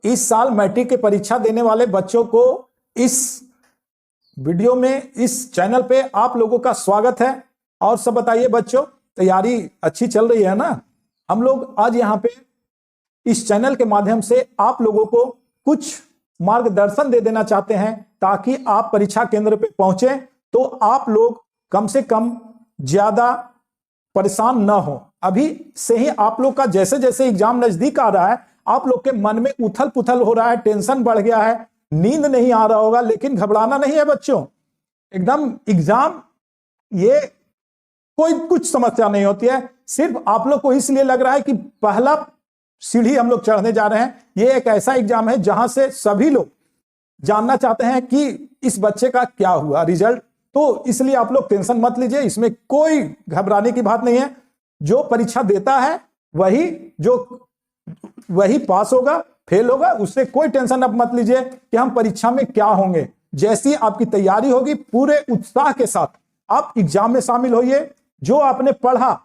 इस साल मैट्रिक की परीक्षा देने वाले बच्चों को इस वीडियो में, इस चैनल पे आप लोगों का स्वागत है। और सब बताइए बच्चों, तैयारी अच्छी चल रही है ना? हम लोग आज यहाँ पे इस चैनल के माध्यम से आप लोगों को कुछ मार्गदर्शन दे देना चाहते हैं ताकि आप परीक्षा केंद्र पे पहुंचे तो आप लोग कम से कम ज्यादा परेशान ना हो। अभी से ही आप लोग का जैसे जैसे एग्जाम नजदीक आ रहा है, आप लोग के मन में उथल पुथल हो रहा है, टेंशन बढ़ गया है, नींद नहीं आ रहा होगा, लेकिन घबराना नहीं है बच्चों। एकदम एग्जाम ये कोई कुछ समस्या नहीं होती है। सिर्फ आप लोग को इसलिए लग रहा है कि पहला सीढ़ी हम लोग चढ़ने जा रहे हैं। ये एक ऐसा एग्जाम है जहां से सभी लोग जानना चाहते हैं कि इस बच्चे का क्या हुआ रिजल्ट। तो इसलिए आप लोग टेंशन मत लीजिए, इसमें कोई घबराने की बात नहीं है। जो परीक्षा देता है वही पास होगा, फेल होगा, उससे कोई टेंशन अब मत लीजिए कि हम परीक्षा में क्या होंगे। जैसी आपकी तैयारी होगी पूरे उत्साह के साथ आप एग्जाम में शामिल होइए। जो आपने पढ़ा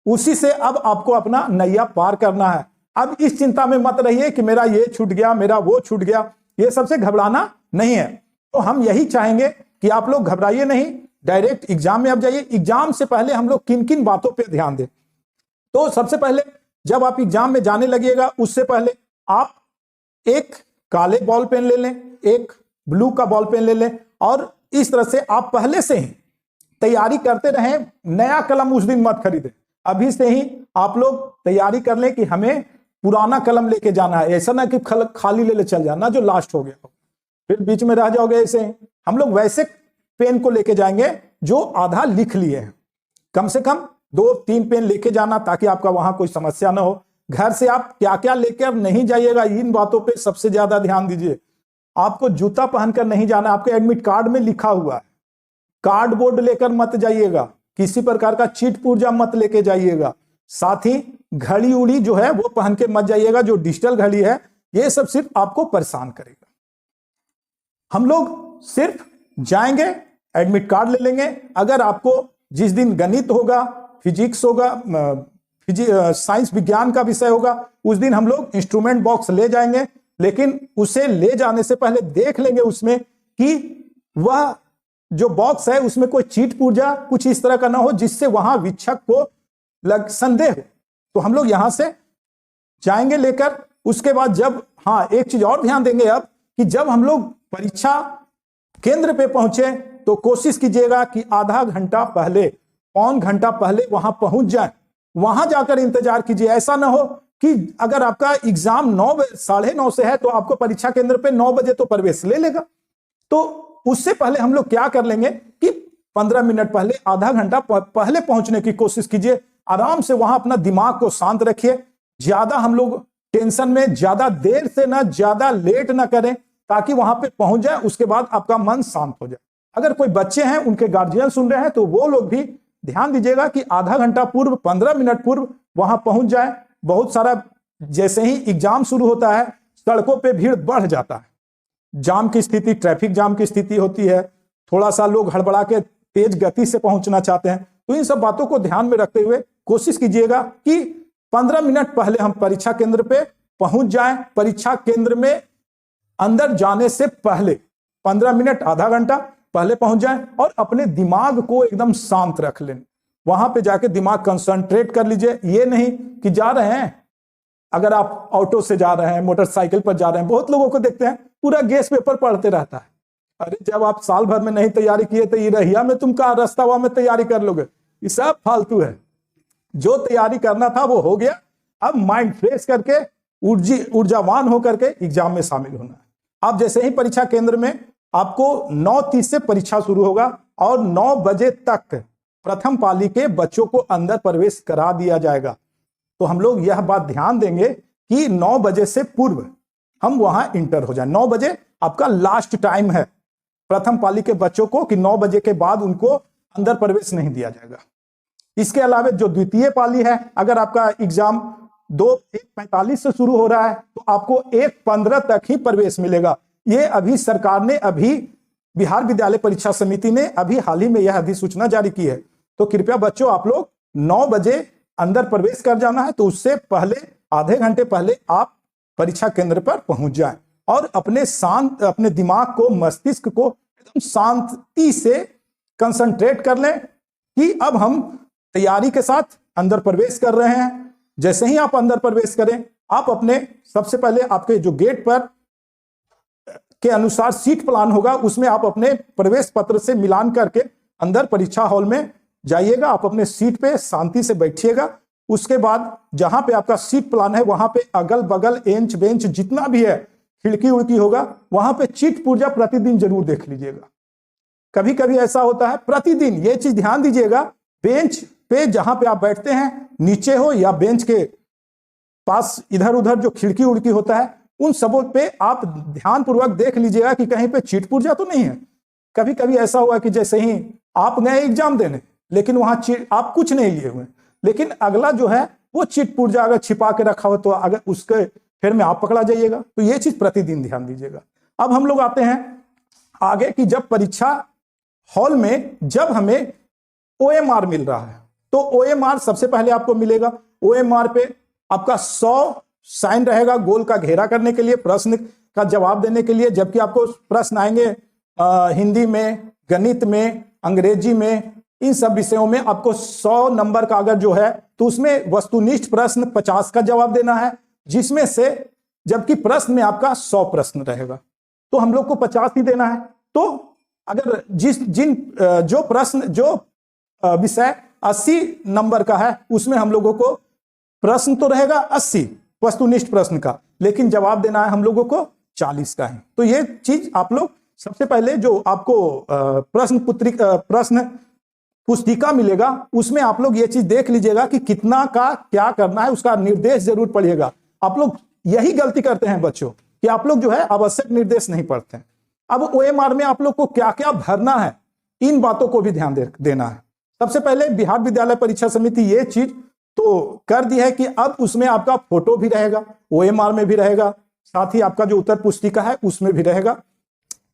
उसी से अब आपको अपना नैया पार करना है। अब इस चिंता में मत रहिए कि मेरा ये छूट गया, मेरा वो छूट गया, ये सबसे घबराना नहीं है। तो हम यही चाहेंगे कि आप लोग घबराइए नहीं, डायरेक्ट एग्जाम में अब जाइए। एग्जाम से पहले हम लोग किन किन बातों पे ध्यान दें? तो सबसे पहले जब आप एग्जाम में जाने लगिएगा उससे पहले आप एक काले बॉल पेन ले लें, एक ब्लू का बॉल पेन ले लें और इस तरह से आप पहले से ही तैयारी करते रहें। नया कलम उस दिन मत खरीदें, अभी से ही आप लोग तैयारी कर लें कि हमें पुराना कलम लेके जाना है। ऐसा ना कि खाली ले चल जाना जो लास्ट हो गया फिर बीच में रह जाओगे। ऐसे हम लोग वैसे पेन को लेके जाएंगे जो आधा लिख लिए हैं। कम से कम 2-3 पेन लेके जाना ताकि आपका वहां कोई समस्या ना हो। घर से आप क्या क्या लेकर नहीं जाइएगा, इन बातों पे सबसे ज्यादा ध्यान दीजिए। आपको जूता पहनकर नहीं जाना, आपके एडमिट कार्ड में लिखा हुआ है। कार्डबोर्ड लेकर मत जाइएगा, किसी प्रकार का चीट पुर्जा मत लेके जाइएगा। साथ ही घड़ी उड़ी जो है वो पहन के मत जाइएगा, जो डिजिटल घड़ी है ये सब सिर्फ आपको परेशान करेगा। हम लोग सिर्फ जाएंगे, एडमिट कार्ड ले लेंगे। अगर आपको जिस दिन गणित होगा, फिजिक्स होगा, साइंस विज्ञान का विषय होगा, उस दिन हम लोग इंस्ट्रूमेंट बॉक्स ले जाएंगे। लेकिन उसे ले जाने से पहले देख लेंगे उसमें कि वह जो बॉक्स है उसमें कोई चीट पुर्जा कुछ इस तरह का ना हो जिससे वहां वीक्षक को संदेह हो। तो हम लोग यहां से जाएंगे लेकर। उसके बाद जब एक चीज और ध्यान देंगे अब कि जब हम लोग परीक्षा केंद्र पे पहुंचे तो कोशिश कीजिएगा कि आधा घंटा पहले, पौन घंटा पहले वहां पहुंच जाए। वहां जाकर इंतजार कीजिए। ऐसा ना हो कि अगर आपका एग्जाम 9:30 से है तो आपको परीक्षा केंद्र पे 9 बजे तो प्रवेश ले लेगा। तो उससे पहले हम लोग क्या कर लेंगे कि 15 मिनट पहले, आधा घंटा पहले पहुंचने की कोशिश कीजिए। आराम से वहां अपना दिमाग को शांत रखिए। ज्यादा हम लोग टेंशन में ज्यादा देर से ना, ज्यादा लेट ना करें ताकि वहां पे पहुंच जाए, उसके बाद आपका मन शांत हो जाए। अगर कोई बच्चे हैं, उनके गार्जियन सुन रहे हैं तो वो लोग भी ध्यान दीजिएगा कि आधा घंटा पूर्व, 15 मिनट पूर्व वहां पहुंच जाए। बहुत सारा जैसे ही एग्जाम शुरू होता है सड़कों पे भीड़ बढ़ जाता है, जाम की स्थिति, ट्रैफिक जाम की स्थिति होती है, थोड़ा सा लोग हड़बड़ा के तेज गति से पहुंचना चाहते हैं। तो इन सब बातों को ध्यान में रखते हुए कोशिश कीजिएगा कि 15 मिनट पहले हम परीक्षा केंद्र पे पहुंच जाएं। परीक्षा केंद्र में अंदर जाने से पहले 15 मिनट, आधा घंटा पहले पहुंच जाएं और अपने दिमाग को एकदम शांत रख लें। वहां पे जाके दिमाग कंसंट्रेट कर लीजिए। ये नहीं कि जा रहे हैं, अगर आप ऑटो से जा रहे हैं, मोटरसाइकिल पर जा रहे हैं, बहुत लोगों को देखते हैं पूरा गेस पेपर पढ़ते रहता है। अरे जब आप साल भर में नहीं तैयारी किए तो ये रहिया में तुम कहा रास्ता हुआ में तैयारी कर लोगे? ये सब फालतू है। जो तैयारी करना था वो हो गया। अब माइंड फ्रेश करके ऊर्जावान होकर के एग्जाम में शामिल होना है। आप जैसे ही परीक्षा केंद्र में, आपको 9:30 से परीक्षा शुरू होगा और 9 बजे तक प्रथम पाली के बच्चों को अंदर प्रवेश करा दिया जाएगा। तो हम लोग यह बात ध्यान देंगे कि 9 बजे से पूर्व हम वहां इंटर हो जाए। 9 बजे आपका लास्ट टाइम है प्रथम पाली के बच्चों को, कि 9 बजे के बाद उनको अंदर प्रवेश नहीं दिया जाएगा। इसके अलावा जो द्वितीय पाली है, अगर आपका एग्जाम 1:45 से शुरू हो रहा है तो आपको 1:15 तक ही प्रवेश मिलेगा। ये अभी सरकार ने, अभी बिहार विद्यालय परीक्षा समिति ने अभी हाल ही में यह अधिसूचना जारी की है। तो कृपया बच्चों, आप लोग 9 बजे अंदर प्रवेश कर जाना है। तो उससे पहले, आधे घंटे पहले आप परीक्षा केंद्र पर पहुंच जाएं और अपने दिमाग को, मस्तिष्क को एकदम शांति से कंसंट्रेट कर लें कि अब हम तैयारी के साथ अंदर प्रवेश कर रहे हैं। जैसे ही आप अंदर प्रवेश करें, आप अपने सबसे पहले आपके जो गेट पर के अनुसार सीट प्लान होगा, उसमें आप अपने प्रवेश पत्र से मिलान करके अंदर परीक्षा हॉल में जाइएगा। आप अपने सीट पे शांति से बैठिएगा। उसके बाद जहां पे आपका सीट प्लान है, वहां पे अगल बगल एंच बेंच जितना भी है, खिड़की उड़की होगा, वहां पे चिट पुर्जा प्रतिदिन जरूर देख लीजिएगा। कभी कभी ऐसा होता है, प्रतिदिन ये चीज ध्यान दीजिएगा, बेंच पे जहां पे आप बैठते हैं, नीचे हो या बेंच के पास इधर उधर जो खिड़की उड़की होता है, उन सबों पे आप ध्यान पूर्वक देख लीजिएगा कि कहीं पे चिट पुर्जा तो नहीं है। कभी कभी ऐसा हुआ कि जैसे ही आप गए एग्जाम देने, लेकिन वहां आप कुछ नहीं लिए हुए, लेकिन अगला जो है वो चिट पुर्जा अगर छिपा के रखा हो तो अगर उसके फिर में आप पकड़ा जाइएगा। तो ये चीज प्रतिदिन ध्यान दीजिएगा। अब हम लोग आते हैं आगे कि जब परीक्षा हॉल में जब हमें OMR मिल रहा है, तो OMR सबसे पहले आपको मिलेगा। OMR पे आपका 100 साइन रहेगा गोल का घेरा करने के लिए, प्रश्न का जवाब देने के लिए। जबकि आपको प्रश्न आएंगे हिंदी में, गणित में, अंग्रेजी में, इन सब विषयों में आपको 100 नंबर का अगर जो है तो उसमें वस्तुनिष्ठ प्रश्न 50 का जवाब देना है, जिसमें से जबकि प्रश्न में आपका 100 प्रश्न रहेगा, तो हम लोग को 50 ही देना है। तो अगर जो प्रश्न जो विषय 80 नंबर का है, उसमें हम लोगों को प्रश्न तो रहेगा 80 वस्तुनिष्ठ प्रश्न का, लेकिन जवाब देना है हम लोगों को 40 का है। तो ये चीज आप लोग सबसे पहले जो आपको प्रश्न पुस्तिका मिलेगा, उसमें आप लोग ये चीज देख लीजिएगा कि कितना का क्या करना है, उसका निर्देश जरूर पढ़िएगा। आप लोग यही गलती करते हैं बच्चों कि आप लोग जो है आवश्यक निर्देश नहीं पढ़ते हैं। अब OMR में आप लोग को क्या क्या भरना है, इन बातों को भी ध्यान देना है। सबसे पहले बिहार विद्यालय परीक्षा समिति ये चीज तो कर दी है कि अब उसमें आपका फोटो भी रहेगा, OMR में भी रहेगा, साथ ही आपका जो उत्तर पुस्तिका है उसमें भी रहेगा,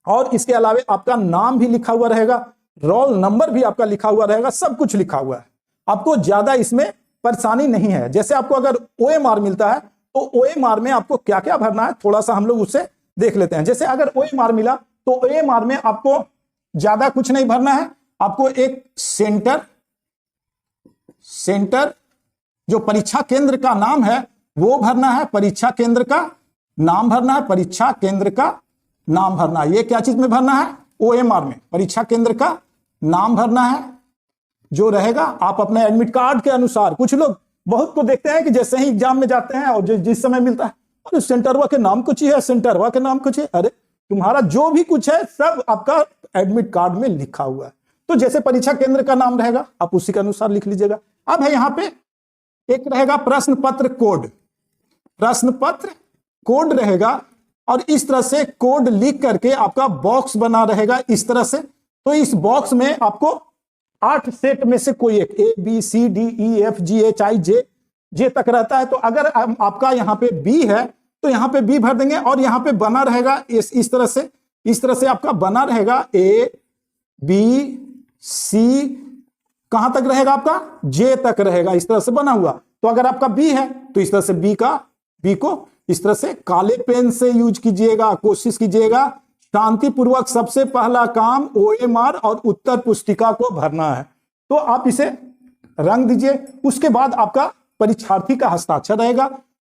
और इसके अलावा आपका नाम भी लिखा हुआ रहेगा, रोल नंबर भी आपका लिखा हुआ रहेगा, सब कुछ लिखा हुआ है। आपको ज्यादा इसमें परेशानी नहीं है। जैसे आपको अगर OMR मिलता है तो OMR में आपको क्या क्या भरना है, थोड़ा सा हम लोग उससे देख लेते हैं। जैसे अगर OMR मिला तो OMR में आपको ज्यादा कुछ नहीं भरना है। आपको एक सेंटर जो परीक्षा केंद्र का नाम है वो भरना है, परीक्षा केंद्र का नाम भरना है, परीक्षा केंद्र का नाम भरना है। ये क्या चीज में भरना है? OMR में परीक्षा केंद्र का नाम भरना है जो रहेगा। आप अपने एडमिट कार्ड के अनुसार, कुछ लोग बहुत को देखते हैं कि जैसे ही एग्जाम में जाते हैं और जिस समय मिलता है, अरे सेंटरवा के नाम कुछ ही है, सेंटरवा के नाम कुछ है। अरे तुम्हारा जो भी कुछ है सब आपका एडमिट कार्ड में लिखा हुआ है। तो जैसे परीक्षा केंद्र का नाम रहेगा आप उसी के अनुसार लिख लीजिएगा। अब है यहाँ पे एक रहेगा प्रश्न पत्र कोड, प्रश्न पत्र कोड रहेगा, और इस तरह से कोड लिख करके आपका बॉक्स बना रहेगा इस तरह से। तो इस बॉक्स में आपको 8 सेट में से कोई एक ABCDEFGHI जे तक रहता है। तो अगर आपका यहाँ पे B है तो यहाँ पे B भर देंगे, और यहाँ पे बना रहेगा इस तरह से आपका बना रहेगा ABC, कहां तक रहेगा आपका? J तक रहेगा, इस तरह से बना हुआ। तो अगर आपका B है तो इस तरह से B को इस तरह से काले पेन से यूज कीजिएगा। कोशिश कीजिएगा शांतिपूर्वक, सबसे पहला काम OMR और उत्तर पुस्तिका को भरना है। तो आप इसे रंग दीजिए। उसके बाद आपका परीक्षार्थी का हस्ताक्षर रहेगा,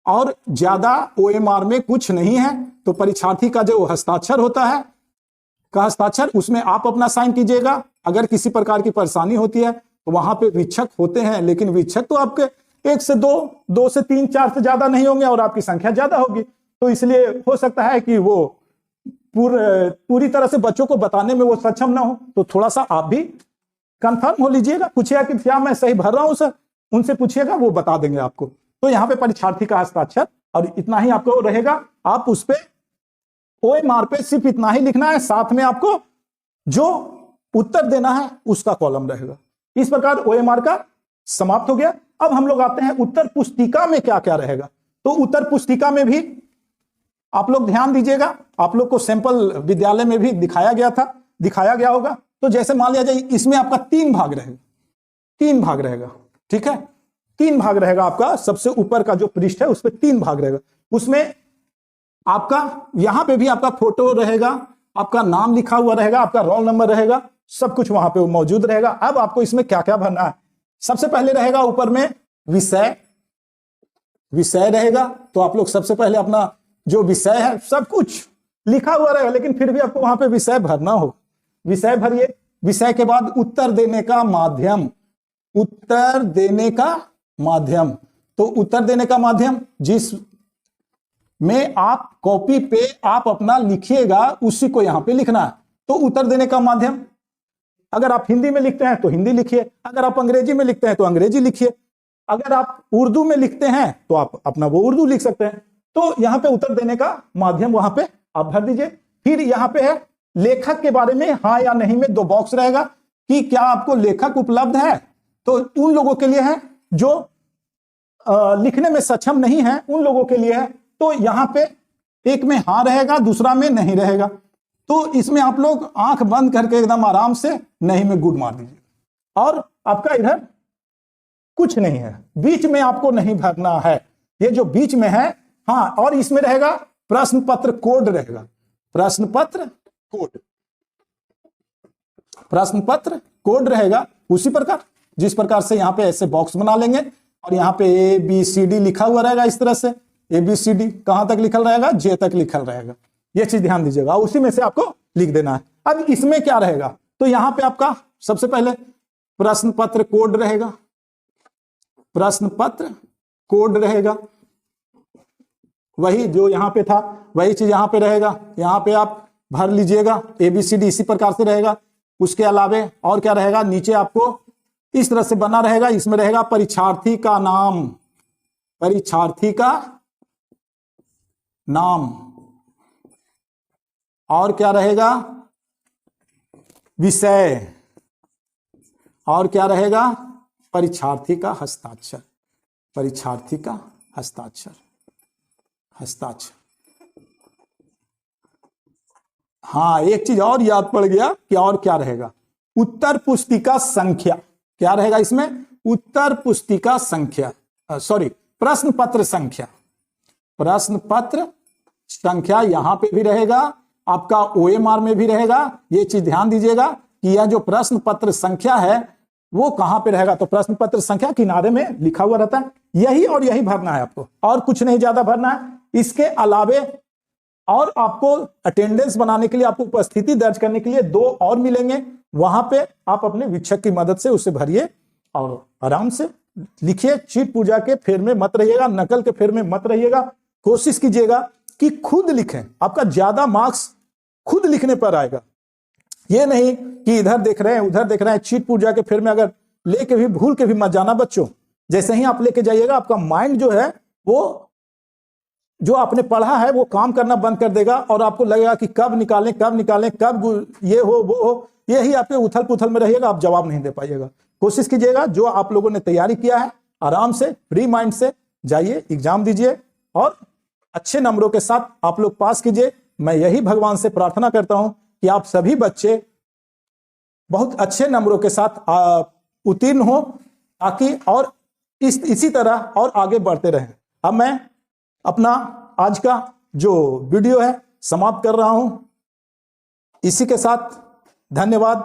और ज्यादा OMR में कुछ नहीं है। तो परीक्षार्थी का जो हस्ताक्षर होता है उसमें आप अपना साइन कीजिएगा। अगर किसी प्रकार की परेशानी होती है तो वहां पे वीक्षक होते हैं, लेकिन वीक्षक तो आपके 1 से 2 से 3 4 से ज्यादा नहीं होंगे, और आपकी संख्या ज्यादा होगी। तो इसलिए हो सकता है कि वो पूरी तरह से बच्चों को बताने में वो सक्षम ना हो। तो थोड़ा सा आप भी कंफर्म हो लीजिएगा, पूछिएगा कि क्या मैं सही भर रहा हूं सर, उनसे पूछिएगा, वो बता देंगे आपको। तो यहाँ पे परीक्षार्थी का हस्ताक्षर, और इतना ही आपको रहेगा। आप उस पे OMR पे सिर्फ इतना ही लिखना है, साथ में आपको जो उत्तर देना है उसका कॉलम रहेगा। इस प्रकार OMR का समाप्त हो गया। अब हम लोग आते हैं उत्तर पुस्तिका में क्या क्या रहेगा। तो उत्तर पुस्तिका में भी आप लोग ध्यान दीजिएगा, आप लोग को सैंपल विद्यालय में भी दिखाया गया होगा। तो जैसे मान लिया जाए इसमें आपका 3 भाग रहेगा, ठीक है, 3 भाग रहेगा आपका। सबसे ऊपर का जो पृष्ठ है उस पर 3 भाग रहेगा। उसमें आपका यहां पे भी आपका फोटो रहेगा, आपका नाम लिखा हुआ रहेगा, आपका रोल नंबर रहेगा, सब कुछ वहां पे मौजूद रहेगा। अब आपको इसमें क्या क्या भरना है, सबसे पहले रहेगा ऊपर में विषय, विषय रहेगा। तो आप लोग सबसे पहले अपना जो विषय है सब कुछ लिखा हुआ रहेगा, लेकिन फिर भी आपको वहां पे विषय भरना हो, विषय भरिए। विषय के बाद उत्तर देने का माध्यम, उत्तर देने का माध्यम। तो उत्तर देने का माध्यम जिस में आप कॉपी पे आप अपना लिखिएगा उसी को यहां पे लिखना है। तो उत्तर देने का माध्यम, अगर आप हिंदी में लिखते हैं तो हिंदी लिखिए, अगर आप अंग्रेजी में लिखते हैं तो अंग्रेजी लिखिए, अगर आप उर्दू में लिखते हैं तो आप अपना वो उर्दू लिख सकते हैं। तो यहां पे उत्तर देने का माध्यम वहां पे आप भर दीजिए। फिर यहां पे है लेखक के बारे में हाँ या नहीं में 2 बॉक्स रहेगा कि क्या आपको लेखक उपलब्ध है। तो उन लोगों के लिए है जो लिखने में सक्षम नहीं है, उन लोगों के लिए है। तो यहां पे एक में हाँ रहेगा, दूसरा में नहीं रहेगा। तो इसमें आप लोग आंख बंद करके एकदम आराम से नहीं में गुड मार दीजिए। और आपका इधर कुछ नहीं है, बीच में आपको नहीं भरना है, ये जो बीच में है हाँ। और इसमें रहेगा प्रश्न पत्र कोड रहेगा, प्रश्न पत्र कोड, प्रश्न पत्र कोड रहेगा उसी प्रकार जिस प्रकार से यहाँ पे ऐसे बॉक्स बना लेंगे और यहाँ पे ABCD लिखा हुआ रहेगा। इस तरह से ABCD कहां तक लिखल रहेगा, J तक लिखल रहेगा। ये चीज ध्यान दीजिएगा, उसी में से आपको लिख देना है। अब इसमें क्या रहेगा, तो यहाँ पे आपका सबसे पहले प्रश्न पत्र कोड रहेगा, प्रश्न पत्र कोड रहेगा, वही जो यहाँ पे था वही चीज यहाँ पे रहेगा। यहाँ पे आप भर लीजिएगा, ABCD इसी प्रकार से रहेगा। उसके अलावे और क्या रहेगा, नीचे आपको इस तरह से बना रहेगा, इसमें रहेगा परीक्षार्थी का नाम, परीक्षार्थी का नाम, और क्या रहेगा विषय, और क्या रहेगा परीक्षार्थी का हस्ताक्षर, परीक्षार्थी का हस्ताक्षर, हस्ताक्षर। हाँ एक चीज और याद पड़ गया कि और क्या रहेगा, उत्तर पुस्तिका संख्या, क्या रहेगा इसमें उत्तर पुस्तिका संख्या, सॉरी प्रश्न पत्र संख्या, प्रश्न पत्र संख्या यहां पे भी रहेगा, आपका OMR में भी रहेगा। ये चीज ध्यान दीजिएगा कि यह जो प्रश्न पत्र संख्या है वो कहां पे रहेगा, तो प्रश्न पत्र संख्या किनारे में लिखा हुआ रहता है, यही और यही भरना है आपको, और कुछ नहीं ज्यादा भरना है। इसके अलावे और आपको अटेंडेंस बनाने के लिए, आपको उपस्थिति दर्ज करने के लिए 2 और मिलेंगे, वहां पे आप अपने वीक्षक की मदद से उसे भरिए और आराम से लिखिए। चीट पूजा के फेर में मत रहिएगा, नकल के फेर में मत रहिएगा। कोशिश कीजिएगा कि खुद लिखें, आपका ज्यादा मार्क्स खुद लिखने पर आएगा। ये नहीं कि इधर देख रहे हैं उधर देख रहे हैं। चीट पूजा के फेर में अगर लेके भी भूल के भी मत जाना बच्चों, जैसे ही आप लेके जाइएगा आपका माइंड जो है वो जो आपने पढ़ा है वो काम करना बंद कर देगा और आपको लगेगा कि कब निकालें कब निकालें, कब ये हो वो हो, यही आपके उथल पुथल में रहिएगा, आप जवाब नहीं दे पाइएगा। कोशिश कीजिएगा जो आप लोगों ने तैयारी किया है आराम से फ्री माइंड से जाइए, एग्जाम दीजिए और अच्छे नंबरों के साथ आप लोग पास कीजिए। मैं यही भगवान से प्रार्थना करता हूं कि आप सभी बच्चे बहुत अच्छे नंबरों के साथ उत्तीर्ण हो, ताकि और इसी तरह और आगे बढ़ते रहें। अब मैं अपना आज का जो वीडियो है समाप्त कर रहा हूं। इसी के साथ धन्यवाद।